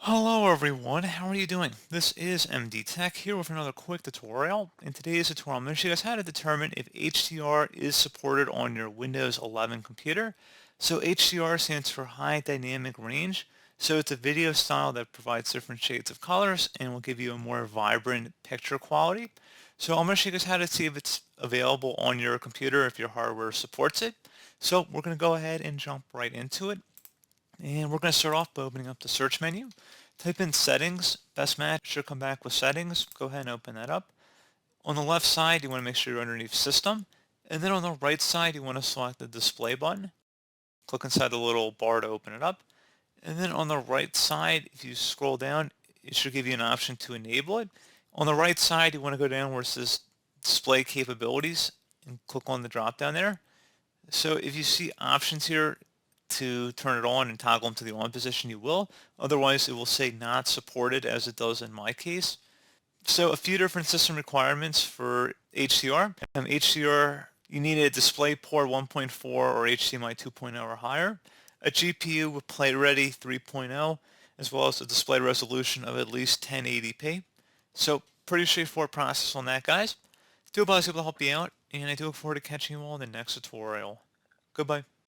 Hello everyone, how are you doing? This is MD Tech here with another quick tutorial. In today's tutorial, I'm going to show you guys how to determine if HDR is supported on your Windows 11 computer. So HDR stands for High Dynamic Range. So it's a video style that provides different shades of colors and will give you a more vibrant picture quality. So I'm going to show you guys how to see if it's available on your computer if your hardware supports it. So we're going to go ahead and jump right into it. And we're going to start off by opening up the search menu. Type in settings, best match should come back with settings. Go ahead and open that up. On the left side, you want to make sure you're underneath system. And then on the right side, you want to select the display button. Click inside the little bar to open it up. And then on the right side, if you scroll down, it should give you an option to enable it. On the right side, you want to go down where it says display capabilities and click on the drop down there. So if you see options here to turn it on and toggle them to the on position, you will. Otherwise, it will say not supported as it does in my case. So a few different system requirements for HDR. HDR, you need a DisplayPort 1.4 or HDMI 2.0 or higher, a GPU with PlayReady 3.0, as well as a display resolution of at least 1080p. So pretty straightforward process on that, guys. Do hope I was able to help you out, and I do look forward to catching you all in the next tutorial. Goodbye.